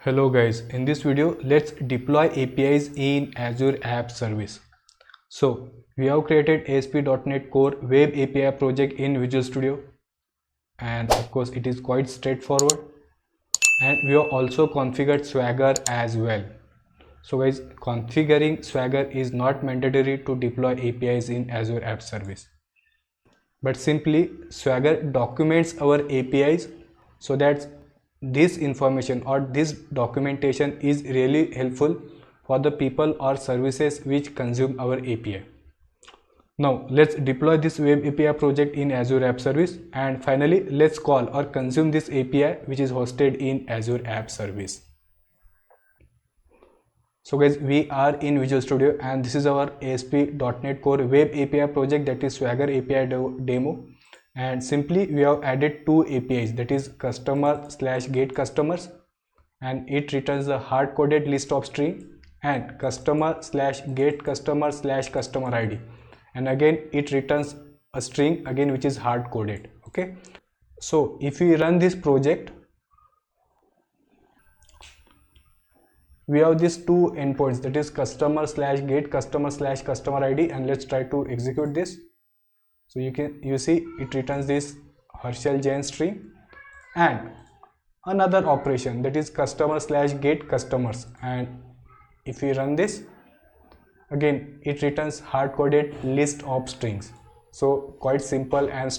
Hello guys, in this video let's deploy APIs in Azure App Service. So we have created ASP.NET Core Web API project in Visual Studio, and of course it is quite straightforward, and we have also configured Swagger as well. So guys, configuring Swagger is not mandatory to deploy APIs in Azure App Service, but simply Swagger documents our APIs so that this information or this documentation is really helpful for the people or services which consume our API. Now let's deploy this web API project in Azure App Service, and finally let's call or consume this API which is hosted in Azure App Service. So guys, we are in Visual Studio and this is our ASP.NET Core Web API project, that is Swagger API demo. And simply we have added two APIs, that is customer/get customers, and it returns the hard-coded list of string, and customer/get customer/customer ID, and again it returns a string again which is hard-coded. Okay, so if we run this project, we have these two endpoints, that is customer/get customer/customer ID, and let's try to execute this. So you see it returns this Herschel Jain string, and another operation, that is customer/get customers, and if we run this again it returns hard-coded list of strings. So quite simple and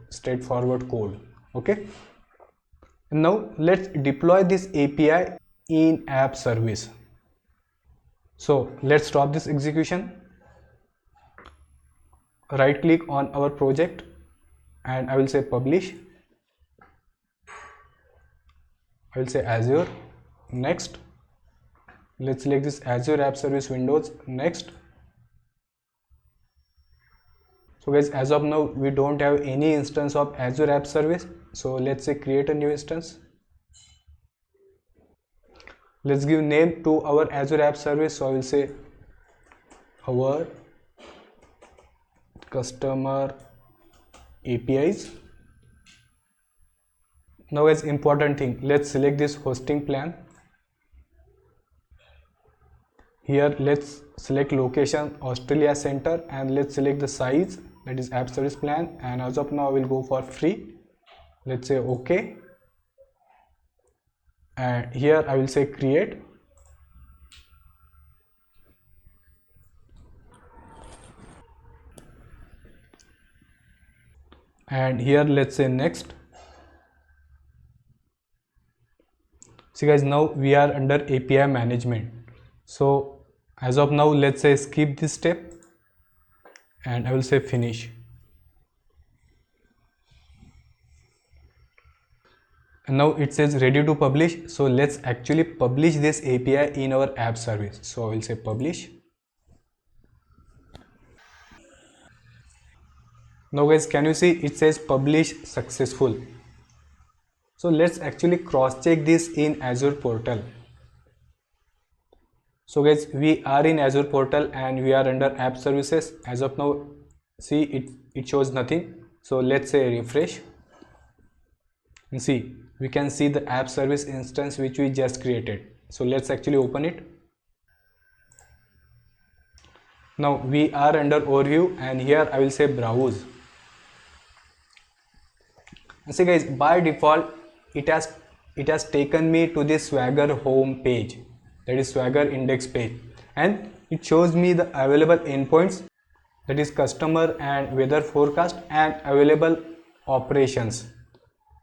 straightforward code. Okay, and now let's deploy this API in App Service. So let's stop this execution. Right click on our project and I will say publish. I will say Azure. Next, let's select this Azure App Service Windows. Next. So guys, as of now we don't have any instance of Azure App Service, so let's say create a new instance. Let's give name to our Azure App Service, so I will say our customer APIs. Now as important thing, let's select this hosting plan. Here let's select location Australia Center, and let's select the size, that is App Service plan, and as of now I will go for free. Let's say OK, and here I will say create. And here let's say next. See guys, now we are under API management. So as of now let's say skip this step and I will say finish. And now it says ready to publish. So let's actually publish this API in our app service. So I will say publish. Now guys, can you see it says publish successful? So let's actually cross check this in Azure portal. So guys, we are in Azure portal and we are under app services. As of now, see it shows nothing. So let's say refresh and see, we can see the app service instance which we just created. So let's actually open it. Now we are under overview and here I will say browse. And see guys, by default it has taken me to this Swagger home page, that is Swagger index page, and it shows me the available endpoints, that is customer and weather forecast, and available operations.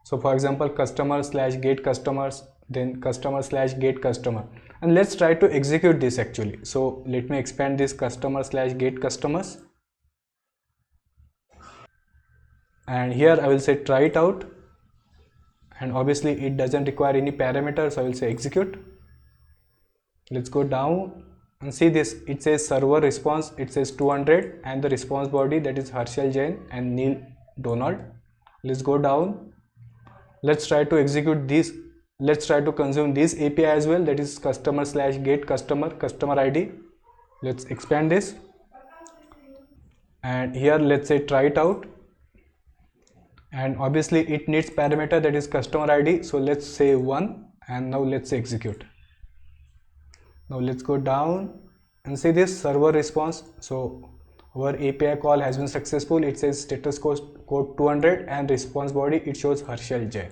So for example, customer/get customers, then customer/get customer, and let's try to execute this actually. So let me expand this customer/get customers, and here I will say try it out, and obviously it doesn't require any parameters, so I will say execute. Let's go down and see this, it says server response, it says 200, and the response body, that is Herschel Jain and Neil Donald. Let's go down, let's try to execute this, let's try to consume this API as well, that is customer/get customer ID. Let's expand this, and here let's say try it out, and obviously it needs parameter, that is customer ID, so let's say 1, and now let's execute. Now let's go down and see this server response. So our API call has been successful. It says status code 200 and response body it shows Harshal J.